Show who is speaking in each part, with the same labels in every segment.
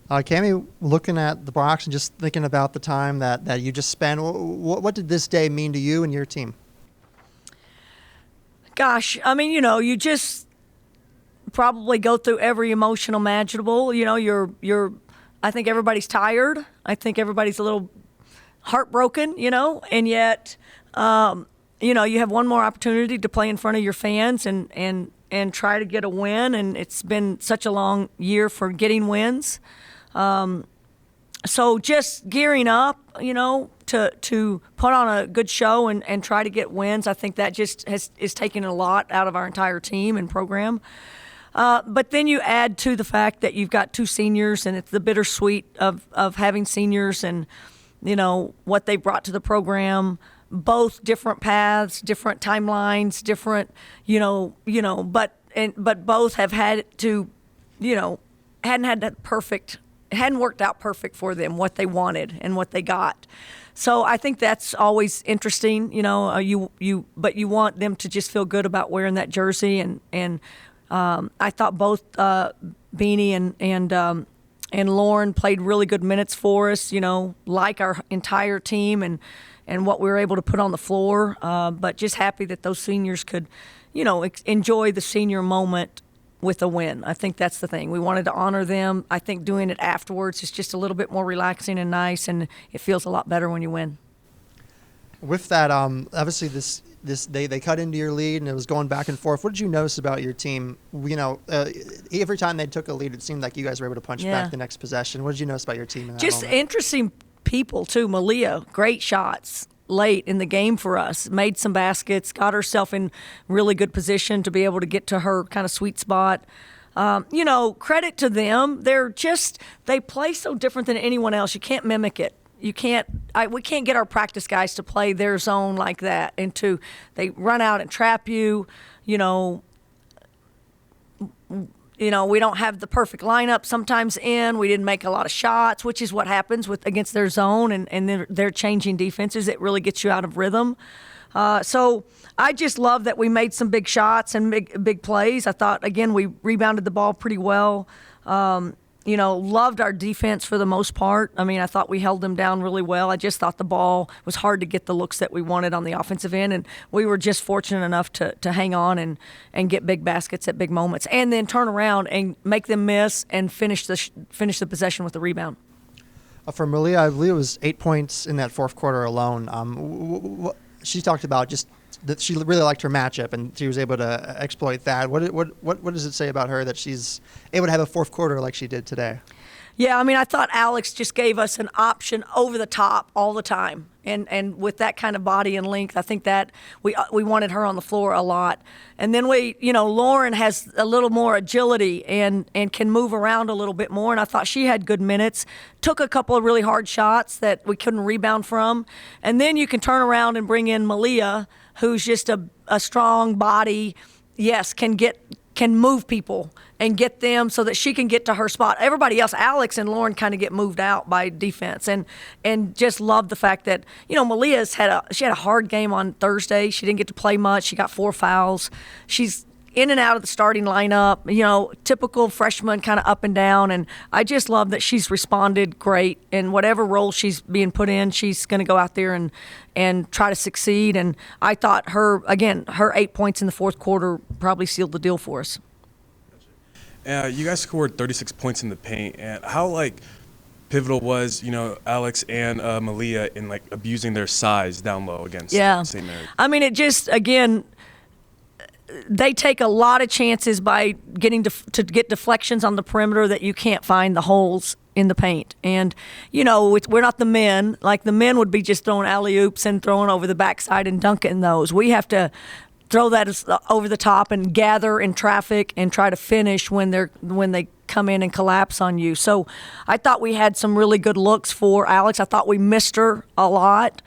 Speaker 1: Kamie, looking at the box and just thinking about the time that you just spent, what did this day mean to you and your team?
Speaker 2: Gosh, I mean, you just probably go through every emotional imaginable. I think everybody's tired. I think everybody's a little heartbroken, and yet, you have one more opportunity to play in front of your fans and try to get a win. And it's been such a long year for getting wins. So just gearing up, to put on a good show and try to get wins. I think that just is taking a lot out of our entire team and program. But then you add to the fact that you've got 2 seniors, and it's the bittersweet of having seniors and, what they brought to the program. Both different paths, different timelines, different, but both have had to, hadn't had that perfect. It hadn't worked out perfect for them, what they wanted and what they got. So I think that's always interesting, but you want them to just feel good about wearing that jersey. And I thought both Beanie and Lauren played really good minutes for us, like our entire team and what we were able to put on the floor. But just happy that those seniors could, enjoy the senior moment with a win. I think that's the thing. We wanted to honor them. I think doing it afterwards is just a little bit more relaxing and nice, and it feels a lot better when you win.
Speaker 1: With that, obviously they cut into your lead and it was going back and forth. What did you notice about your team? Every time they took a lead, it seemed like you guys were able to punch back the next possession. What did you notice about your team in that
Speaker 2: Just
Speaker 1: moment?
Speaker 2: Interesting people too. Malia, great shots late in the game for us, made some baskets, got herself in really good position to be able to get to her kind of sweet spot. Credit to them. They play so different than anyone else. You can't mimic it. We can't get our practice guys to play their zone like that, and they run out and trap you. We don't have the perfect lineup sometimes we didn't make a lot of shots, which is what happens against their zone and their changing defenses. It really gets you out of rhythm. So I just love that we made some big shots and big plays. I thought, again, we rebounded the ball pretty well. Loved our defense for the most part. I mean, I thought we held them down really well. I just thought the ball was hard to get the looks that we wanted on the offensive end, and we were just fortunate enough to hang on and get big baskets at big moments, and then turn around and make them miss and finish the possession with the rebound.
Speaker 1: For Malia, I believe it was 8 points in that fourth quarter alone. She talked about just that she really liked her matchup and she was able to exploit that. What does it say about her that she's able to have a fourth quarter like she did today?
Speaker 2: Yeah, I mean, I thought Alex just gave us an option over the top all the time. And with that kind of body and length, I think that we wanted her on the floor a lot. And then Lauren has a little more agility and can move around a little bit more. And I thought she had good minutes, took a couple of really hard shots that we couldn't rebound from. And then you can turn around and bring in Malia, who's just a strong body, can move people and get them so that she can get to her spot. Everybody else, Alex and Lauren, kind of get moved out by defense, and just love the fact that Malia's had a hard game on Thursday. She didn't get to play much. She got 4 fouls. She's in and out of the starting lineup. Typical freshman, kind of up and down. And I just love that she's responded great. And whatever role she's being put in, she's going to go out there and try to succeed. And I thought her 8 points in the fourth quarter probably sealed the deal for us.
Speaker 3: You guys scored 36 points in the paint, and how pivotal was Alex and Malia in abusing their size down low against St. Mary?
Speaker 2: I mean, it just they take a lot of chances by getting to get deflections on the perimeter that you can't find the holes in the paint. And we're not the men. Like the men would be just throwing alley-oops and throwing over the backside and dunking those. We have to throw that over the top and gather in traffic and try to finish when they come in and collapse on you. So I thought we had some really good looks for Alex. I thought we missed her a lot.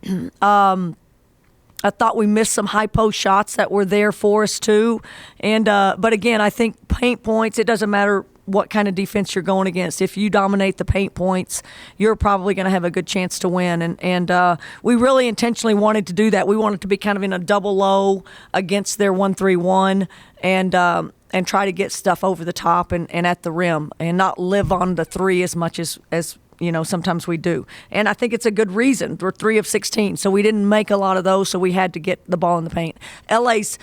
Speaker 2: I thought we missed some high post shots that were there for us too. And but again, I think paint points, it doesn't matter what kind of defense you're going against. If you dominate the paint points, you're probably going to have a good chance to win. And we really intentionally wanted to do that. We wanted to be kind of in a double low against their 1-3-1. And try to get stuff over the top and at the rim and not live on the three as much as sometimes we do. And I think it's a good reason. We're 3 of 16, so we didn't make a lot of those, so we had to get the ball in the paint. LA's,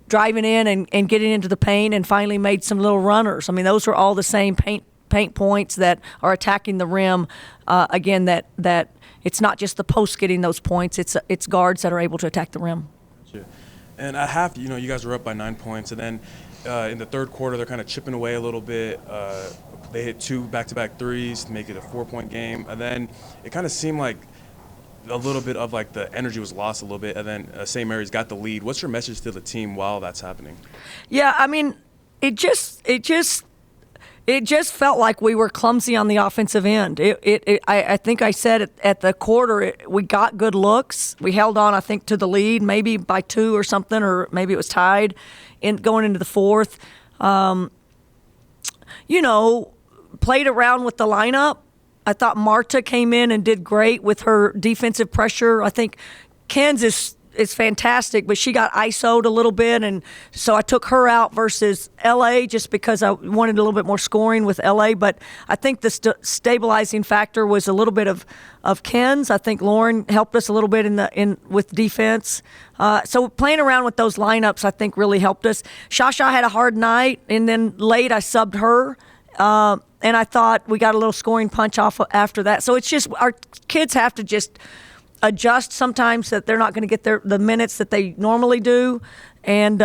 Speaker 2: driving in and getting into the paint and finally made some little runners. I mean, those were all the same paint points that are attacking the rim. Again, that it's not just the post getting those points. It's guards that are able to attack the rim.
Speaker 3: Sure. And at half, you guys were up by 9 points, and then in the third quarter, they're kind of chipping away a little bit. They hit 2 back-to-back threes to make it a 4-point game, and then it kind of seemed like a little bit of like the energy was lost a little bit, and then St. Mary's got the lead. What's your message to the team while that's happening?
Speaker 2: Yeah, I mean, it just felt like we were clumsy on the offensive end. I think I said at the quarter, we got good looks. We held on, I think, to the lead, maybe by 2 or something, or maybe it was tied going into the fourth. Played around with the lineup. I thought Marta came in and did great with her defensive pressure. I think Kansas is fantastic, but she got ISO'd a little bit, and so I took her out versus LA just because I wanted a little bit more scoring with LA. But I think the stabilizing factor was a little bit of Ken's. I think Lauren helped us a little bit with defense. So playing around with those lineups, I think, really helped us. Shasha had a hard night, and then late I subbed her. And I thought we got a little scoring punch off after that. So it's just our kids have to just adjust sometimes that they're not going to get the minutes that they normally do, and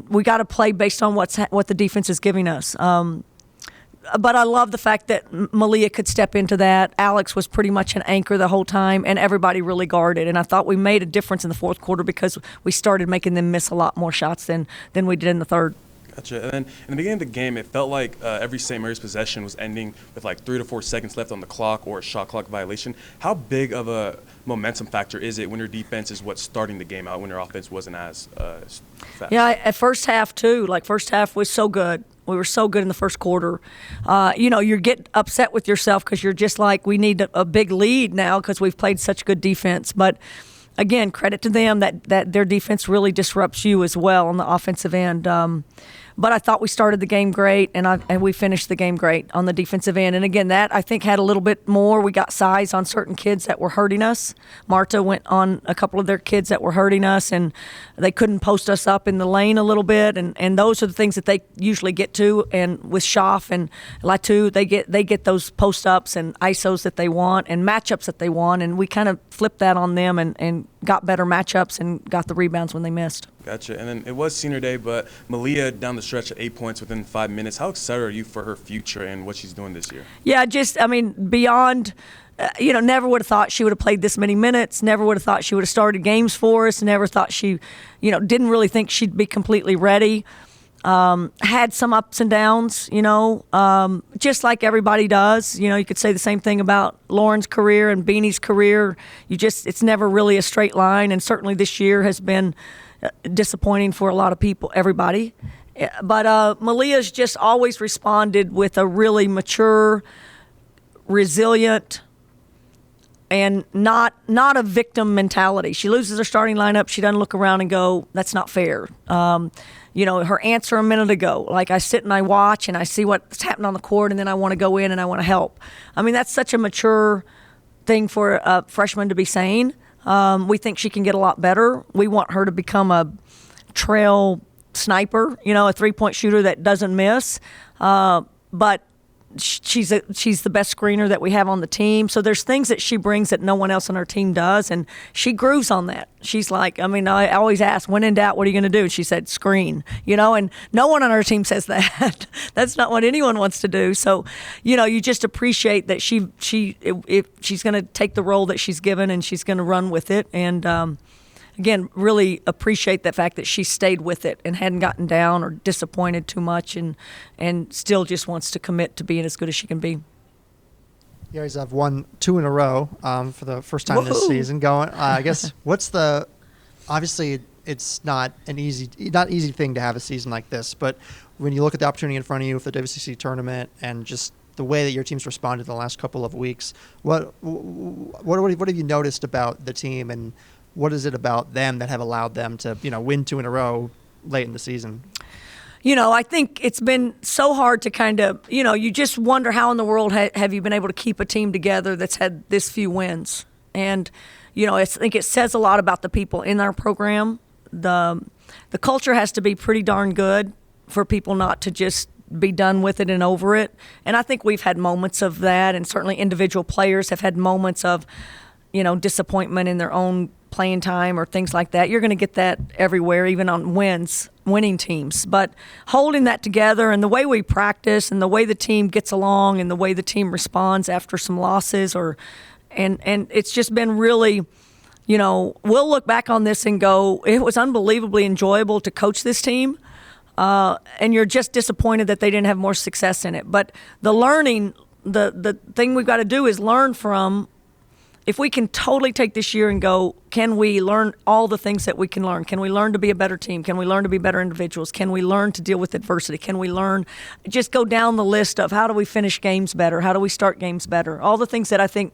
Speaker 2: we got to play based on what the defense is giving us. But I love the fact that Malia could step into that. Alex was pretty much an anchor the whole time, and everybody really guarded. And I thought we made a difference in the fourth quarter because we started making them miss a lot more shots than we did in the third.
Speaker 3: Gotcha. And then in the beginning of the game, it felt like every St. Mary's possession was ending with like 3 to 4 seconds left on the clock or a shot clock violation. How big of a momentum factor is it when your defense is what's starting the game out, when your offense wasn't as fast?
Speaker 2: Yeah, at first half too. Like first half was so good. We were so good in the first quarter. You get upset with yourself because you're just like, we need a big lead now because we've played such good defense. But again, credit to them that their defense really disrupts you as well on the offensive end. But I thought we started the game great, and we finished the game great on the defensive end. And again, that I think had a little bit more. We got size on certain kids that were hurting us. Marta went on a couple of their kids that were hurting us, and they couldn't post us up in the lane a little bit. And those are the things that they usually get to. And with Schaff and Latu, they get those post ups and ISOs that they want and matchups that they want. And we kind of flipped that on them and got better matchups and got the rebounds when they missed.
Speaker 3: Gotcha. And then it was senior day, but Malia down the stretch at 8 points within 5 minutes. How excited are you for her future and what she's doing this year?
Speaker 2: Yeah, beyond, never would have thought she would have played this many minutes. Never would have thought she would have started games for us. Never thought she, didn't really think she'd be completely ready. Had some ups and downs, just like everybody does. You could say the same thing about Lauren's career and Beanie's career. It's never really a straight line, and certainly this year has been disappointing for a lot of people, everybody. But Malia's just always responded with a really mature, resilient, and not a victim mentality. She loses her starting lineup. She doesn't look around and go, that's not fair. Her answer a minute ago, like I sit and I watch and I see what's happening on the court, and then I want to go in and I want to help. I mean, that's such a mature thing for a freshman to be saying. We think she can get a lot better. We want her to become a trail sniper, a three-point shooter that doesn't miss. But she's the best screener that we have on the team. So there's things that she brings that no one else on our team does, and she grooves on that. She's like, I always ask, when in doubt, what are you going to do? And she said, screen, and no one on our team says that. That's not what anyone wants to do. So, you just appreciate that if she's going to take the role that she's given and she's going to run with it. And, again, really appreciate the fact that she stayed with it and hadn't gotten down or disappointed too much, and still just wants to commit to being as good as she can be.
Speaker 1: You guys have won 2 in a row for the first time this season going. I guess obviously it's not an easy thing to have a season like this, but when you look at the opportunity in front of you for the WCC tournament and just the way that your team's responded the last couple of weeks, what have you noticed about the team, and what is it about them that have allowed them to win 2 in a row late in the season?
Speaker 2: I think it's been so hard to kind of, you just wonder how in the world have you been able to keep a team together that's had this few wins. And, I think it says a lot about the people in our program. The culture has to be pretty darn good for people not to just be done with it and over it. And I think we've had moments of that, and certainly individual players have had moments of, disappointment in their own playing time or things like that. You're going to get that everywhere, even on winning teams. But holding that together and the way we practice and the way the team gets along and the way the team responds after some losses and it's just been really, we'll look back on this and go, it was unbelievably enjoyable to coach this team. And you're just disappointed that they didn't have more success in it. But the learning, the thing we've got to do is learn from, if we can totally take this year and go, can we learn all the things that we can learn? Can we learn to be a better team? Can we learn to be better individuals? Can we learn to deal with adversity? Can we learn, just go down the list of how do we finish games better? How do we start games better? All the things that I think,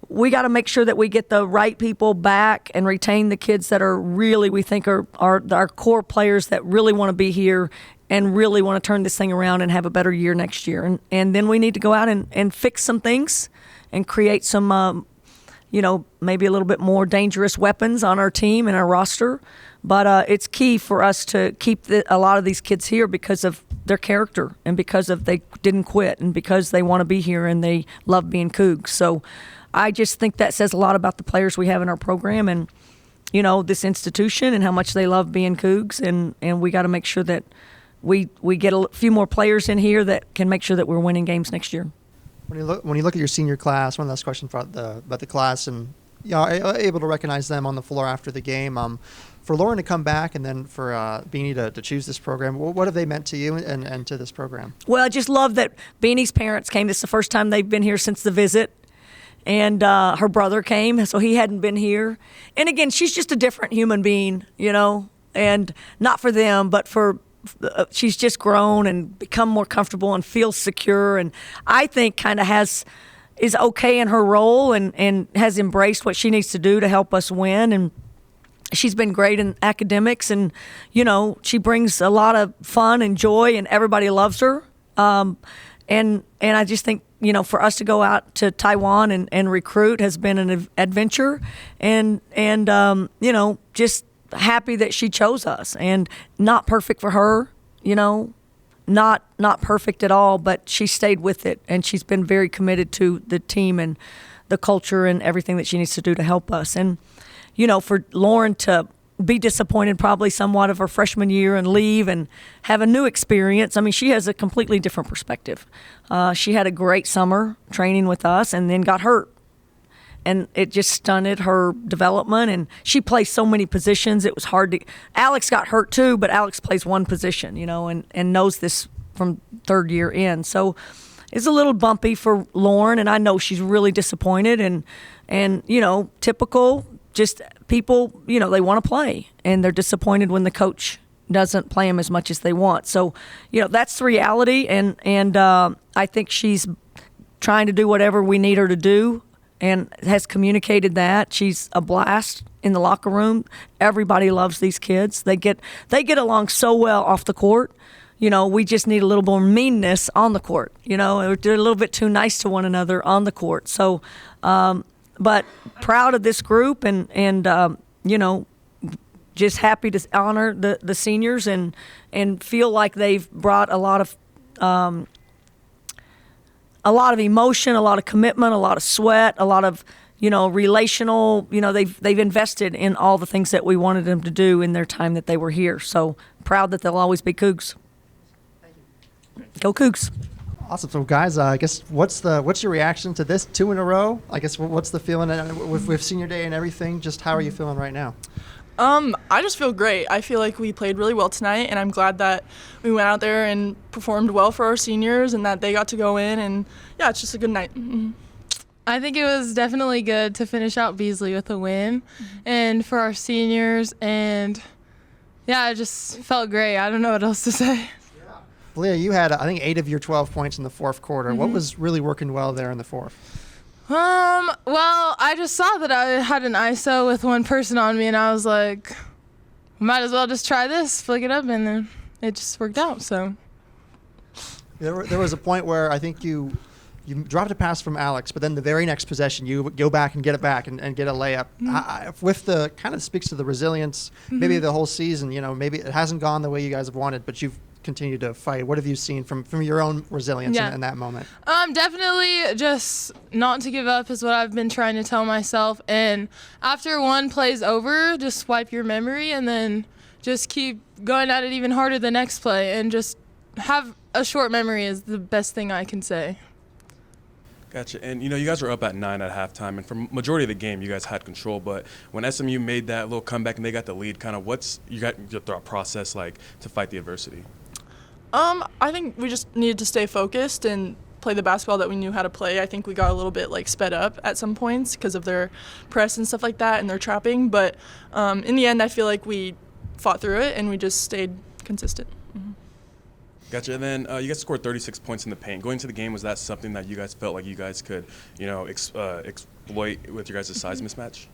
Speaker 2: we got to make sure that we get the right people back and retain the kids that are really, we think are our core players that really want to be here and really want to turn this thing around and have a better year next year. And then we need to go out and fix some things and create some, maybe a little bit more dangerous weapons on our team and our roster. But it's key for us to keep a lot of these kids here because of their character and because of they didn't quit and because they want to be here and they love being Cougs. So I just think that says a lot about the players we have in our program and, this institution and how much they love being Cougs. And we got to make sure that we get a few more players in here that can make sure that we're winning games next year.
Speaker 1: When you look at your senior class, one last question about the class, and able to recognize them on the floor after the game. For Lauren to come back and then for Beanie to choose this program, what have they meant to you and to this program?
Speaker 2: Well, I just love that Beanie's parents came. This is the first time they've been here since the visit. And her brother came, so he hadn't been here. And again, she's just a different human being, and not for them, but for she's just grown and become more comfortable and feels secure. And I think kind of is okay in her role and has embraced what she needs to do to help us win. And she's been great in academics, and she brings a lot of fun and joy, and everybody loves her. And I just think, for us to go out to Taiwan and recruit has been an adventure, and just happy that she chose us. And not perfect for her, not perfect at all, but she stayed with it, and she's been very committed to the team and the culture and everything that she needs to do to help us. And, for Lauren to be disappointed probably somewhat of her freshman year and leave and have a new experience. I mean, she has a completely different perspective. She had a great summer training with us and then got hurt. And it just stunted her development. And she plays so many positions. It was hard to. Alex got hurt too, but Alex plays one position, and knows this from third year in. So it's a little bumpy for Lauren, and I know she's really disappointed. And typical. Just people, they want to play, and they're disappointed when the coach doesn't play them as much as they want. So, that's the reality, and I think she's trying to do whatever we need her to do and has communicated that. She's a blast in the locker room. Everybody loves these kids. They get along so well off the court. We just need a little more meanness on the court. They're a little bit too nice to one another on the court. So, but proud of this group and just happy to honor the seniors and feel like they've brought a lot of emotion, a lot of commitment, a lot of sweat, a lot of relational. They've invested in all the things that we wanted them to do in their time that they were here. So proud that they'll always be Cougs.
Speaker 1: Thank you.
Speaker 2: Go Cougs.
Speaker 1: Awesome. So, guys, I guess what's your reaction to this 2 in a row? I guess what's the feeling with senior day and everything? Just how are you feeling right now?
Speaker 4: I just feel great. I feel like we played really well tonight, and I'm glad that we went out there and performed well for our seniors and that they got to go in. And, yeah, it's just a good night. Mm-hmm.
Speaker 5: I think it was definitely good to finish out Beasley with a win and for our seniors. And, yeah, it just felt great. I don't know what else to say.
Speaker 1: Malia, you had, I think, 8 of your 12 points in the fourth quarter. What was really working well there in the fourth?
Speaker 5: Well, I just saw that I had an ISO with one person on me, and I was like, might as well just try this, flick it up, and then it just worked out. So
Speaker 1: There was a point where I think you dropped a pass from Alex, but then the very next possession you go back and get it back and get a layup. With the kind of speaks to the resilience, maybe the whole season. Maybe it hasn't gone the way you guys have wanted, but you've continued to fight. What have you seen from your own resilience in that moment?
Speaker 5: Definitely just not to give up is what I've been trying to tell myself. And after one play's over, just swipe your memory and then just keep going at it even harder the next play, and just have a short memory is the best thing I can say.
Speaker 3: Gotcha. And, you guys were up at 9 at halftime, and for majority of the game, you guys had control. But when SMU made that little comeback and they got the lead, kind of what's your thought process like to fight the adversity?
Speaker 4: I think we just needed to stay focused and play the basketball that we knew how to play. I think we got a little bit sped up at some points because of their press and stuff like that and their trapping. But in the end, I feel like we fought through it and we just stayed consistent.
Speaker 3: Gotcha. And then you guys scored 36 points in the paint. Going into the game, was that something that you guys felt like you guys could, exploit with your guys' size mismatch?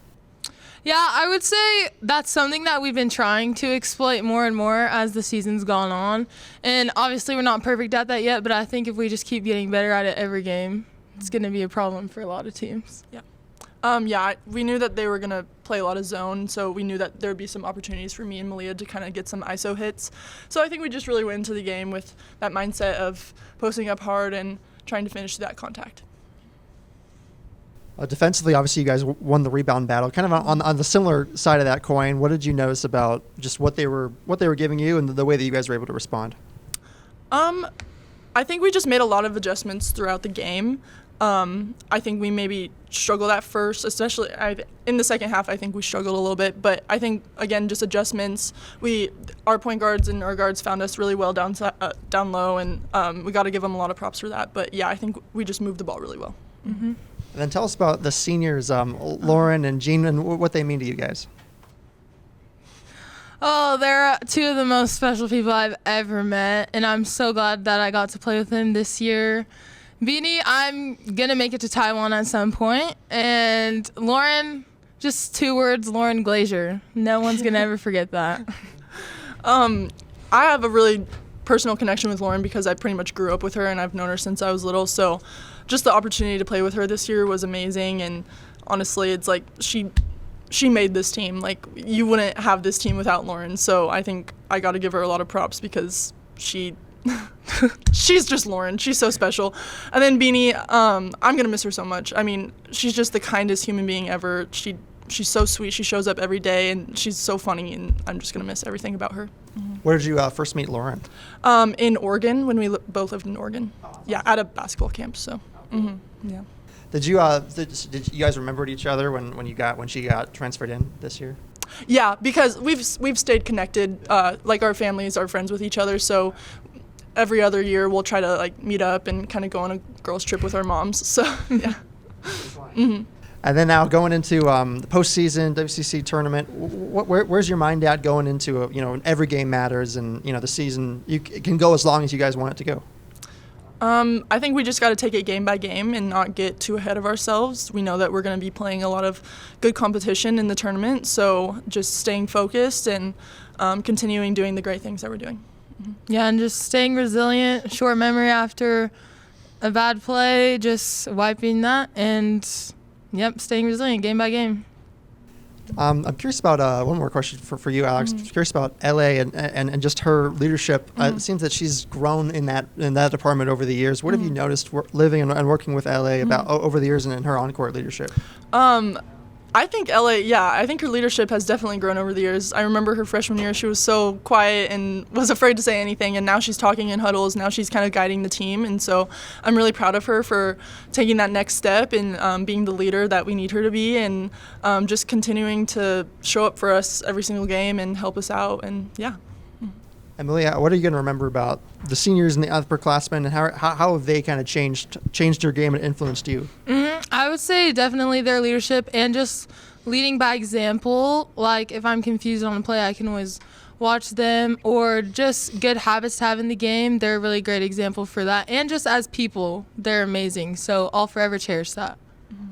Speaker 5: Yeah, I would say that's something that we've been trying to exploit more and more as the season's gone on. And obviously we're not perfect at that yet, but I think if we just keep getting better at it every game, it's going to be a problem for a lot of teams.
Speaker 4: Yeah. We knew that they were going to play a lot of zone, so we knew that there would be some opportunities for me and Malia to kind of get some ISO hits. So I think we just really went into the game with that mindset of posting up hard and trying to finish that contact.
Speaker 1: Defensively, obviously, you guys won the rebound battle. Kind of on the similar side of that coin, what did you notice about just what they were giving you and the way that you guys were able to respond?
Speaker 4: I think we just made a lot of adjustments throughout the game. I think we maybe struggled at first, especially in the second half. I think we struggled a little bit, but I think again just adjustments. Our point guards and our guards found us really well down low, and we got to give them a lot of props for that. But yeah, I think we just moved the ball really well.
Speaker 5: Mm-hmm.
Speaker 1: And then tell us about the seniors, Lauren and Jean, and what they mean to you guys.
Speaker 5: Oh, they're two of the most special people I've ever met, and I'm so glad that I got to play with them this year. Beanie, I'm going to make it to Taiwan at some point, and Lauren, just 2 words, Lauren Glazier. No one's going to ever forget that.
Speaker 4: I have a really personal connection with Lauren because I pretty much grew up with her, and I've known her since I was little, so just the opportunity to play with her this year was amazing, and honestly, it's like she made this team. Like, you wouldn't have this team without Lauren, so I think I got to give her a lot of props because she's just Lauren. She's so special. And then Beanie, I'm going to miss her so much. I mean, she's just the kindest human being ever. She's so sweet. She shows up every day, and she's so funny, and I'm just going to miss everything about her. Mm-hmm.
Speaker 1: Where did you first meet Lauren?
Speaker 4: In Oregon, when we both lived in Oregon. Yeah, at a basketball camp, so. Mm-hmm. Yeah.
Speaker 1: Did you guys remember each other when she got transferred in this year?
Speaker 4: Yeah, because we've stayed connected. Like, our families are friends with each other, so every other year we'll try to meet up and kind of go on a girls trip with our moms. So yeah. Mm-hmm.
Speaker 1: And then now going into the postseason WCC tournament, where's your mind at going into every game matters, and the season it can go as long as you guys want it to go.
Speaker 4: I think we just got to take it game by game and not get too ahead of ourselves. We know that we're going to be playing a lot of good competition in the tournament, so just staying focused and continuing doing the great things that we're doing. Mm-hmm.
Speaker 5: Yeah, and just staying resilient, short memory after a bad play, just wiping that, and staying resilient game by game.
Speaker 1: I'm curious about one more question for you, Alex.
Speaker 5: Mm-hmm.
Speaker 1: I'm curious about LA and just her leadership.
Speaker 5: Mm-hmm.
Speaker 1: It seems that she's grown in that department over the years. What have you noticed living and working with LA about over the years and in her on-court leadership?
Speaker 4: I think I think her leadership has definitely grown over the years. I remember her freshman year, she was so quiet and was afraid to say anything, and now she's talking in huddles. Now she's kind of guiding the team, and so I'm really proud of her for taking that next step and being the leader that we need her to be, and just continuing to show up for us every single game and help us out, and yeah.
Speaker 1: And Malia, what are you going to remember about the seniors and the upperclassmen, and how have they kind of changed your game and influenced you?
Speaker 5: I would say definitely their leadership and just leading by example. Like, if I'm confused on a play, I can always watch them, or just good habits to have in the game. They're a really great example for that. And just as people, they're amazing. So I'll forever cherish that.